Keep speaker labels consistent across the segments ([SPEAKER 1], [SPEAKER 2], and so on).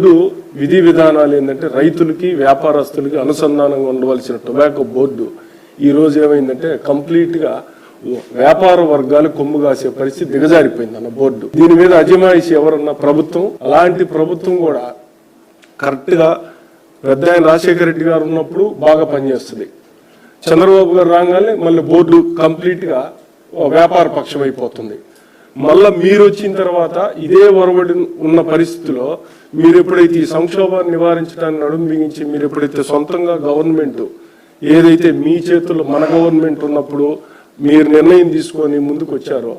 [SPEAKER 1] Board విధి విధానాలు ఏంటంటే రైతులకి వ్యాపారస్తులకి అనుసంధానంగా ఉండవలసిన టొబాకో బోర్డు ఈ రోజు ఏమైందంటే కంప్లీట్ గా వ్యాపార వర్గాలు కొమ్ము కాసే పరిస్థితి దిగజారిపోయింది అన్న బోర్డు. దీని మీద అజమాయిషి ఎవరన్నా ప్రభుత్వం, అలాంటి ప్రభుత్వం కూడా కరెక్ట్ గా పెద్ద ఆయన రాజశేఖర రెడ్డి గారు ఉన్నప్పుడు బాగా పనిచేస్తుంది. చంద్రబాబు గారు రాగానే మళ్ళీ బోర్డు కంప్లీట్ గా వ్యాపార పక్షం అయిపోతుంది. మళ్ళా మీరు వచ్చిన తర్వాత ఇదే ఒరవడి ఉన్న పరిస్థితిలో మీరు ఎప్పుడైతే ఈ సంక్షోభాన్ని నివారించడానికి నడుము బిగించి మీరు ఎప్పుడైతే సొంతంగా గవర్నమెంట్ ఏదైతే మీ చేతుల్లో మన గవర్నమెంట్ ఉన్నప్పుడు మీరు నిర్ణయం తీసుకొని ముందుకు వచ్చారో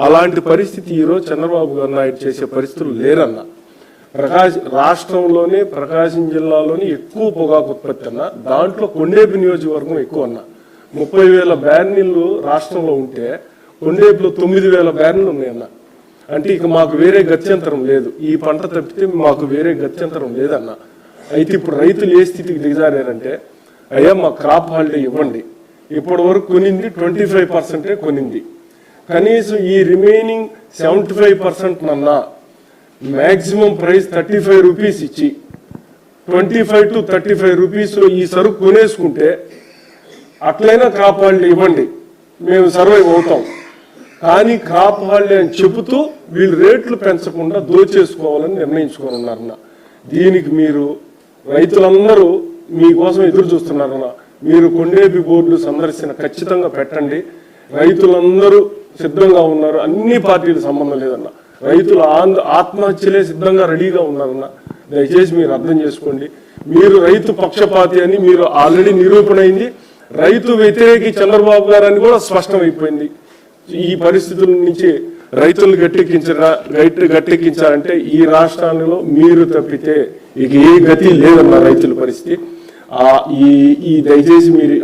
[SPEAKER 1] అలాంటి పరిస్థితి ఈరోజు చంద్రబాబు గారు నాయుడు చేసే పరిస్థితులు లేరన్న. రాష్ట్రంలోనే ప్రకాశం జిల్లాలోని ఎక్కువ పొగాకు ఉత్పత్తి అన్న, దాంట్లో కొండేపి నియోజకవర్గం ఎక్కువ అన్న. 30,000 బ్యారెన్లు రాష్ట్రంలో ఉంటే కొండేపులో 9,000 బ్యారెన్లు ఉన్నాయన్న. అంటే ఇక మాకు వేరే గత్యంతరం లేదు, ఈ పంట తప్పితే మాకు వేరే గత్యంతరం లేదన్న. అయితే ఇప్పుడు రైతులు ఏ స్థితికి దిగజారంటే, అయ్యా మా క్రాప్ హాలిడే ఇవ్వండి, ఇప్పటి వరకు కొనింది 25% కొనింది, కనీసం ఈ రిమైనింగ్ 75% నన్నా మ్యాక్సిమం ప్రైస్ 35 రూపీస్ ఇచ్చి 25 to 35 రూపీస్లో ఈ సరుకు కొనేసుకుంటే అట్లయినా క్రాప్ హాలిడే ఇవ్వండి, మేము సర్వైవ్ అవుతాం. కానీ క్రాప్ హాలిడే అని చెబుతూ వీళ్ళు రేట్లు పెంచకుండా దోచేసుకోవాలని నిర్ణయించుకొని ఉన్నారన్న. దీనికి మీరు రైతులందరూ మీకోసం ఎదురు చూస్తున్నారన్న. మీరు కొండేపి బోర్డు సందర్శన ఖచ్చితంగా పెట్టండి. రైతులందరూ సిద్ధంగా ఉన్నారు, అన్ని పార్టీలు సంబంధం లేదన్న. రైతులు ఆత్మహత్యలే సిద్ధంగా రెడీగా ఉన్నారన్న. దయచేసి మీరు అర్థం చేసుకోండి. మీరు రైతు పక్షపాతి అని మీరు ఆల్రెడీ నిరూపణ అయింది. రైతు వ్యతిరేకి చంద్రబాబు గారు అని కూడా స్పష్టమైపోయింది. ఈ పరిస్థితుల నుంచి రైతులు గట్టెక్కించాలంటే ఈ రాష్ట్రాలలో మీరు తప్పితే ఇక ఏ గతి లేదన్న రైతుల పరిస్థితి. ఈ దయచేసి మీరు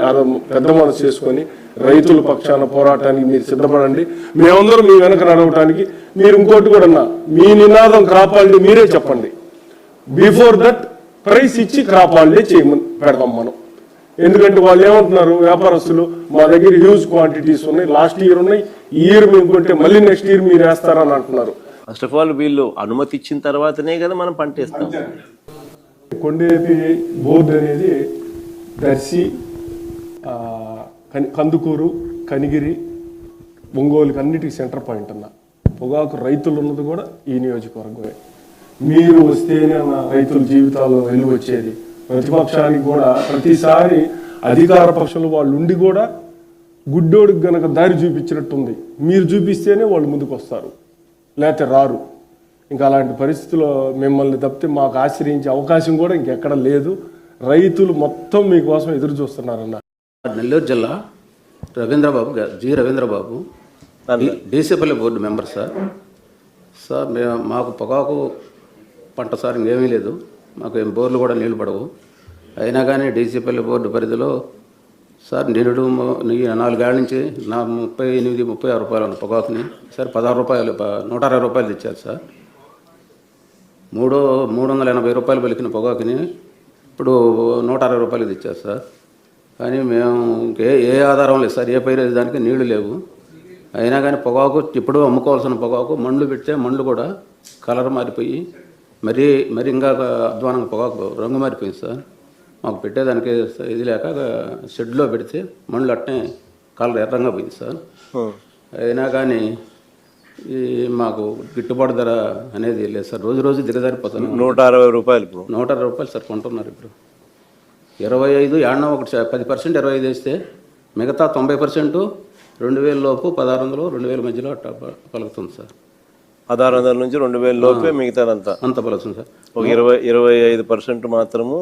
[SPEAKER 1] పెద్ద మనసు చేసుకొని రైతుల పక్షాన పోరాటానికి మీరు సిద్ధపడండి. మేమందరం మీ వెనక నడవటానికి. మీరు ఇంకోటి కూడా అన్నా, మీ నినాదం క్రాప్ హాలిడే మీరే చెప్పండి. బిఫోర్ దట్ ప్రైస్ ఇచ్చి క్రాప్ హాలిడే చేయమని పెడదాం మనం. ఎందుకంటే వాళ్ళు ఏమంటున్నారు వ్యాపారస్తులు, మా దగ్గర హ్యూజ్ క్వాంటిటీస్ ఉన్నాయి, లాస్ట్ ఇయర్ ఉన్నాయి, ఈ ఇయర్ మేము కొంటే మళ్ళీ నెక్స్ట్ ఇయర్ మీరు వేస్తారని అంటున్నారు.
[SPEAKER 2] ఫస్ట్ ఆఫ్ ఆల్ వీళ్ళు అనుమతి ఇచ్చిన తర్వాతనే కదా మనం పంట వేస్తాం.
[SPEAKER 1] కొండేపి బోర్డు అనేది దర్శి, కందుకూరు, కనిగిరి, ఒంగోలుకి అన్నిటికీ సెంటర్ పాయింట్ అన్న. పొగాకు రైతులు ఉన్నది కూడా ఈ నియోజకవర్గమే. మీరు వస్తేనే అన్న రైతుల జీవితాల్లో వెలుగు వచ్చేది. ప్రతిపక్షానికి కూడా ప్రతిసారి అధికార పక్షంలో వాళ్ళు ఉండి కూడా గుడ్డోడికి గనక దారి చూపించినట్టుంది. మీరు చూపిస్తేనే వాళ్ళు ముందుకు వస్తారు, లేకపోతే రారు. ఇంకా అలాంటి పరిస్థితుల్లో మిమ్మల్ని తప్పితే మాకు ఆశ్రయించే అవకాశం కూడా ఇంకెక్కడ లేదు. రైతులు మొత్తం మీకోసం ఎదురు చూస్తున్నారన్న.
[SPEAKER 3] నెల్లూరు జిల్లా Ravindrababu ji Ravindrababu, DCPalli board member sir. Sir మాకు పొగాకు పంట సార్ ఇంకేమీ లేదు, మాకు ఏం బోర్లు కూడా నీళ్లు పడవు. అయినా కానీ డీసీపల్లి బోర్డు పరిధిలో సార్ నిరుడు 4 ఏళ్ళ నుంచి నా 38-36 రూపాయలు ఉన్న పొగాకుని సార్ 16 రూపాయలు 160 రూపాయలు తెచ్చారు సార్. 380 రూపాయలు పలికిన పొగాకుని ఇప్పుడు 160 రూపాయలు తెచ్చారు సార్. కానీ మేము ఏ ఆధారం లేదు సార్, ఏ పైరు దానికి నీళ్లు లేవు. అయినా కానీ పొగాకు ఇప్పుడు అమ్ముకోవాల్సిన పొగాకు మండ్లు పెడితే మండ్లు కూడా కలర్ మారిపోయి మరి ఇంకా అధ్వానంగా పొగాకు రంగు మారిపోయింది సార్. మాకు పెట్టేదానికి ఇది లేక షెడ్లో పెడితే మండ్లు అట్నే కలర్ ఎర్రంగా పోయింది సార్. అయినా కానీ ఈ మాకు గిట్టుబాటు ధర అనేది లేదు సార్. రోజు దిగజారిపోతాను.
[SPEAKER 2] 160 రూపాయలు ఇప్పుడు
[SPEAKER 3] 160 రూపాయలు సార్ కొంటున్నారు. ఇప్పుడు 25 ఏడన ఒకటి 10% 25 వేస్తే మిగతా 90% 2,000 లోపు 1,600 2,000 మధ్యలో అట్లా పలుకుతుంది సార్.
[SPEAKER 2] 1,600 నుంచి 2,000 లోపే మిగతాదంతా
[SPEAKER 3] అంత పలుకుతుంది సార్.
[SPEAKER 2] ఒక 25% మాత్రము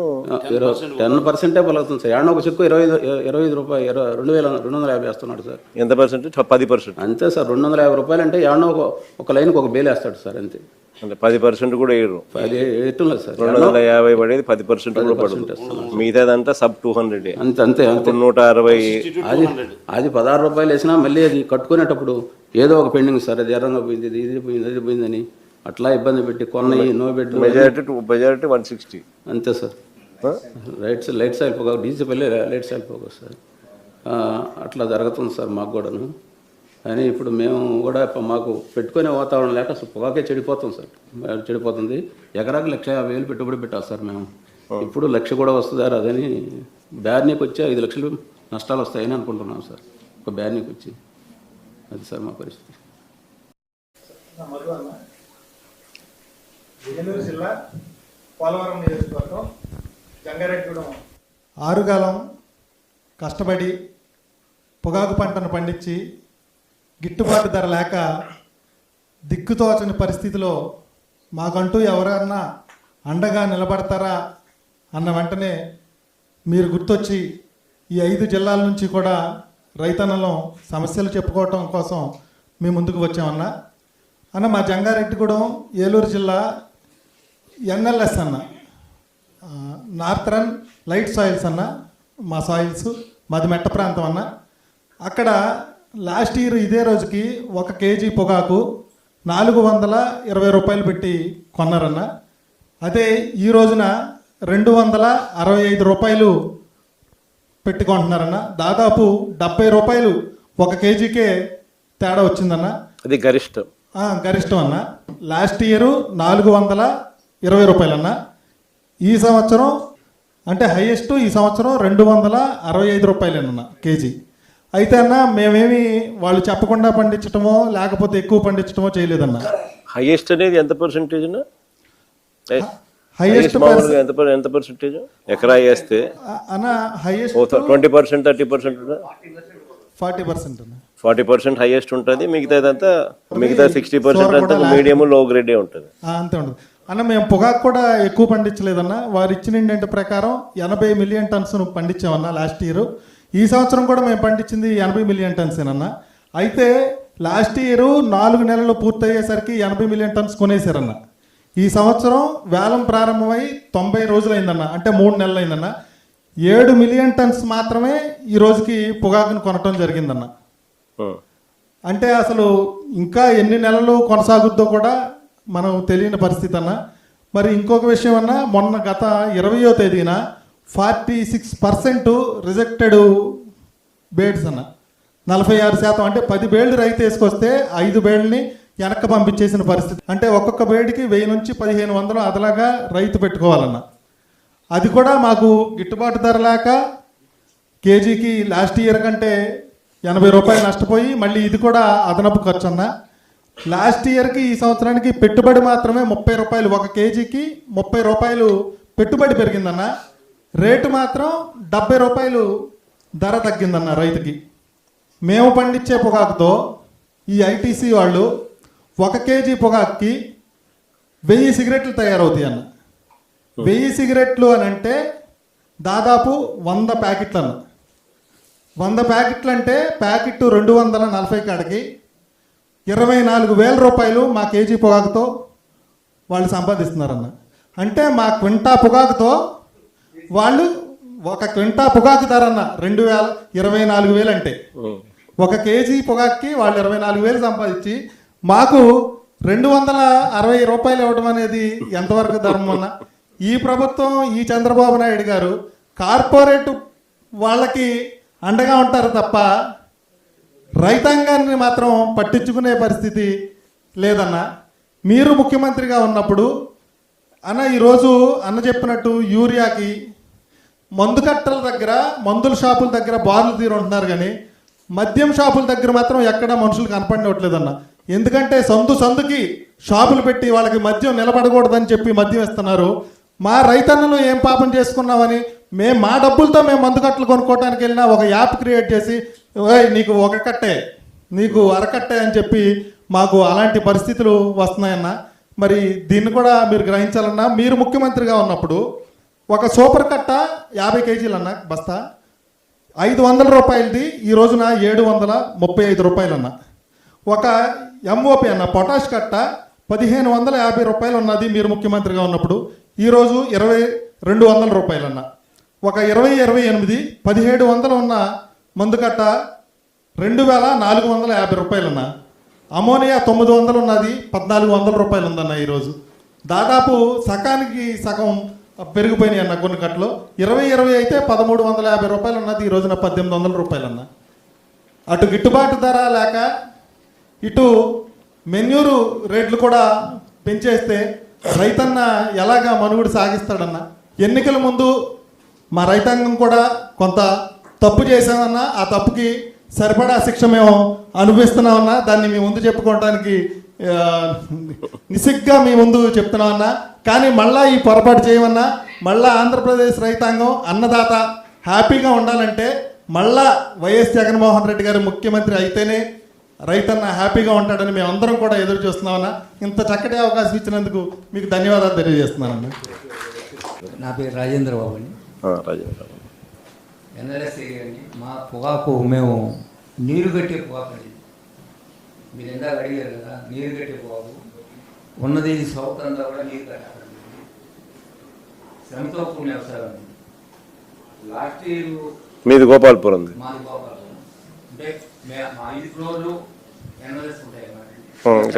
[SPEAKER 3] 10% పలుకుతుంది సార్. ఏడన ఒక చెక్కు 25 రూపాయలు 2,250 వేస్తున్నాడు సార్.
[SPEAKER 2] ఎంత పర్సెంట్? 10%.
[SPEAKER 3] అంతే సార్. 250 రూపాయలు అంటే ఏడన ఒక లైన్కి ఒక బేలు వేస్తాడు సార్. అంతే.
[SPEAKER 2] అంటే 10% కూడా వేయరు.
[SPEAKER 3] 10 వేయట్లేదు సార్.
[SPEAKER 2] 250 పడేది 10% కూడా పడుతుంది. మిగతాదంతా సబ్ 200.
[SPEAKER 3] అంతే
[SPEAKER 2] 160.
[SPEAKER 3] అది 16 రూపాయలు వేసినా మళ్ళీ అది కట్టుకునేటప్పుడు ఏదో ఒక పెండింగ్ సార్. అది ఎర్రంగా పోయింది, ఇది పోయిందని అట్లా ఇబ్బంది పెట్టి కొన్నవి నో బెడ్
[SPEAKER 2] మెజారిటీ 160
[SPEAKER 3] అంతే సార్. లైట్ సైల్ పోగా డీసీపల్లి లైట్ సైల్ పోగా సార్. అట్లా జరుగుతుంది సార్ మాకు కూడాను. కానీ ఇప్పుడు మేము కూడా మాకు పెట్టుకునే వాతావరణం లేక అసలు పొగాకే చెడిపోతాం సార్, చెడిపోతుంది. ఎకరాకి 1,50,000 పెట్టుబడి పెట్టాలి సార్ మేము. ఇప్పుడు 1,00,000 కూడా వస్తుందా అదని బ్యార్నీకి వచ్చి 5 లక్షలు నష్టాలు వస్తాయని అనుకుంటున్నాం సార్, ఒక బ్యార్నీకి వచ్చి. అది సార్ మా పరిస్థితి.
[SPEAKER 4] ఏలూరు జిల్లా పోలవరం నియోజకవర్గం జంగారెడ్డిగూడెం.
[SPEAKER 5] ఆరుగాలం కష్టపడి పొగాకు పంటను పండించి గిట్టుబాటు ధర లేక దిక్కుతోచని పరిస్థితిలో మాకంటూ ఎవరన్నా అండగా నిలబడతారా అన్న వెంటనే మీరు గుర్తొచ్చి ఈ 5 జిల్లాల నుంచి కూడా రైతన్నలో సమస్యలు చెప్పుకోవటం కోసం మేము ముందుకు వచ్చామన్నా. అన్న మా జంగారెడ్డిగూడెం ఏలూరు జిల్లా ఎన్ఎల్ఎస్ అన్న, నార్థరన్ లైట్ సాయిల్స్ అన్న మా సాయిల్స్, మాది మెట్ట ప్రాంతం అన్న. అక్కడ లాస్ట్ ఇయర్ ఇదే రోజుకి 1 కేజీ పొగాకు 420 రూపాయలు పెట్టి కొన్నారన్న. అదే ఈ రోజున 265 రూపాయలు పెట్టుకుంటున్నారన్న. దాదాపు 70 రూపాయలు 1 కేజీకే తేడా వచ్చిందన్న.
[SPEAKER 2] అది గరిష్టం.
[SPEAKER 5] గరిష్టం అన్న. లాస్ట్ ఇయర్ 420 రూపాయలు అన్న. ఈ సంవత్సరం అంటే హైయెస్ట్ ఈ సంవత్సరం 265 రూపాయలేనన్న కేజీ. అయితే అన్న మేమేమి వాళ్ళు చెప్పకుండా పండించటమో లేకపోతే ఎక్కువ పండించటమో చేయలేదన్న.
[SPEAKER 2] హైయెస్ట్ అనేది ఎంత పర్సెంటేజ్?
[SPEAKER 5] హైయెస్ట్
[SPEAKER 2] ఎంత పర్సెంటేజ్ ఎకరా వేస్తే
[SPEAKER 5] అన్న? హైయెస్ట్
[SPEAKER 2] 20%, 30%,
[SPEAKER 5] 40% అన్న.
[SPEAKER 2] 40% హైయెస్ట్ ఉంటుంది. మిగతా 60% అంతా మీడియం లో గ్రేడే ఉంటుంది.
[SPEAKER 5] అంతే ఉంటుంది అన్న. మేము పొగాకు కూడా ఎక్కువ పండించలేదన్న. వారు ఇచ్చిన ఇండెంట్ ప్రకారం 80 మిలియన్ టన్స్ పండించామన్న లాస్ట్ ఇయర్. ఈ సంవత్సరం కూడా మేము పండించింది 80 మిలియన్ టన్స్ ఏనన్నా. అయితే లాస్ట్ ఇయర్ 4 నెలలు పూర్తయ్యేసరికి 80 మిలియన్ టన్స్ కొనేసారన్న. ఈ సంవత్సరం వేలం ప్రారంభమై 90 రోజులు అయిందన్న, అంటే 3 నెలలు అయిందన్న. 7 మిలియన్ టన్స్ మాత్రమే ఈ రోజుకి పొగాకును కొనటం జరిగిందన్న. అంటే అసలు ఇంకా ఎన్ని నెలలు కొనసాగుద్దో కూడా మనం తెలియని పరిస్థితి అన్న. మరి ఇంకొక విషయం అన్న, మొన్న గత 20వ తేదీన 46% రిజెక్టెడ్ బేడ్స్ అన్న. 46% అంటే 10 బేళ్లు రైతు వేసుకొస్తే 5 బేళ్ళని వెనక్కి పంపించేసిన పరిస్థితి. అంటే ఒక్కొక్క బేడికి 1000 నుంచి 1500 అదలాగా రైతు పెట్టుకోవాలన్న. అది కూడా మాకు గిట్టుబాటు ధర లేక కేజీకి లాస్ట్ ఇయర్ కంటే 80 రూపాయలు నష్టపోయి మళ్ళీ ఇది కూడా అదనపు ఖర్చు అన్న. లాస్ట్ ఇయర్కి ఈ సంవత్సరానికి పెట్టుబడి మాత్రమే 30 రూపాయలు, 1 కేజీకి 30 రూపాయలు పెట్టుబడి పెరిగిందన్న. రేటు మాత్రం 70 రూపాయలు ధర తగ్గిందన్న రైతుకి. మేము పండించే పొగాకుతో ఈ ఐటీసీ వాళ్ళు 1 కేజీ పొగాకుకి 1000 సిగరెట్లు తయారవుతాయి అన్న. 1000 సిగరెట్లు అని అంటే దాదాపు 100 ప్యాకెట్లు అన్న. 100 ప్యాకెట్లు అంటే ప్యాకెట్ 240 కాడికి 24,000 రూపాయలు మా కేజీ పొగాకుతో వాళ్ళు సంపాదిస్తున్నారన్న. అంటే మా క్వింటా పొగాకుతో వాళ్ళు 1 క్వింటా పొగాకు ధర అన్న 24,000 అంటే 1 కేజీ పొగాకుకి వాళ్ళు 24,000 సంపాదించి మాకు 260 రూపాయలు ఇవ్వడం అనేది ఎంతవరకు ధర్మం అన్న? ఈ ప్రభుత్వం, ఈ చంద్రబాబు నాయుడు గారు కార్పొరేట్ వాళ్ళకి అండగా ఉంటారు తప్ప రైతాంగాన్ని మాత్రం పట్టించుకునే పరిస్థితి లేదన్న. మీరు ముఖ్యమంత్రిగా ఉన్నప్పుడు అన్న ఈరోజు అన్న చెప్పినట్టు యూరియాకి మందు కట్టల దగ్గర, మందుల షాపుల దగ్గర బార్లు తీరు ఉంటున్నారు, కానీ మద్యం షాపుల దగ్గర మాత్రం ఎక్కడ మనుషులు కనపడవట్లేదన్న. ఎందుకంటే సందుకి షాపులు పెట్టి వాళ్ళకి మద్యం నిలబడకూడదని చెప్పి మద్యం ఇస్తున్నారు. మా రైతన్నలు ఏం పాపం చేసుకున్నామని మా డబ్బులతో మేము మందు కట్టలు కొనుక్కోవడానికి వెళ్ళినా ఒక యాప్ క్రియేట్ చేసి నీకు 1 కట్టే, నీకు అరకట్టే అని చెప్పి మాకు అలాంటి పరిస్థితులు వస్తున్నాయన్న. మరి దీన్ని కూడా మీరు గ్రహించాలన్నా. మీరు ముఖ్యమంత్రిగా ఉన్నప్పుడు ఒక సూపర్ కట్ట 50 కేజీలు అన్న బస్తా 500 రూపాయలది ఈ రోజున 735 రూపాయలు అన్న. ఒక ఎంఓపి అన్న పొటాష్ కట్ట 1550 రూపాయలు ఉన్నది మీరు ముఖ్యమంత్రిగా ఉన్నప్పుడు, ఈరోజు 200 రూపాయలు అన్న. ఒక 2028 1700 ఉన్న మందు కట్ట 2450 రూపాయలు అన్న. అమోనియా 900 ఉన్నది 1400 రూపాయలు ఉందన్న. ఈరోజు దాదాపు సగానికి సగం పెరిగిపోయినాయి అన్న కొన్ని కట్టలు. 2020 అయితే 1350 రూపాయలు ఉన్నది, ఈ రోజున 1800 రూపాయలు అన్న. అటు గిట్టుబాటు ధర లేక ఇటు మెన్యూరు రేట్లు కూడా పెంచేస్తే రైతన్న ఎలాగా మనుగడ సాగిస్తాడన్న? ఎన్నికల ముందు మా రైతాంగం కూడా కొంత తప్పు చేసామన్నా, ఆ తప్పుకి సరిపడా శిక్ష మేము అనుభవిస్తున్నామన్నా, దాన్ని మీ ముందు చెప్పుకోవడానికి నిసిగ్గా మీ ముందు చెప్తున్నామన్నా. కానీ మళ్ళా ఈ పొరపాటు చేయమన్నా, మళ్ళా ఆంధ్రప్రదేశ్ రైతాంగం అన్నదాత హ్యాపీగా ఉండాలంటే మళ్ళా వైఎస్ జగన్మోహన్ రెడ్డి గారు ముఖ్యమంత్రి అయితేనే రైతన్న హ్యాపీగా ఉంటాడని మేమందరం కూడా ఎదురు చూస్తున్నామన్నా. ఇంత చక్కటి అవకాశం ఇచ్చినందుకు మీకు ధన్యవాదాలు తెలియజేస్తున్నానన్నా.
[SPEAKER 6] నా పేరు రాజేంద్ర బాబు అండి,
[SPEAKER 2] రాజేంద్ర.
[SPEAKER 6] ఎన్ఎల్ఎస్ఏ అండి. మా పొగాకు మేము నీరు కట్టే పొగాకు అండి. మీరు ఎందాక అడిగారు కదా, నీరు కట్టే పొగాకు ఉన్నది సౌత్ అంతా కూడా నీరు కట్టాలి, శ్రమతో కూడిన వ్యవసాయం అండి. లాస్ట్ ఇయర్
[SPEAKER 2] మీది గోపాల్పురం.
[SPEAKER 6] మాది గోపాలపురం అంటే మా 5 ఫ్లోర్లు ఎన్ఎల్ఎస్ ఉంటాయి అన్నమాట.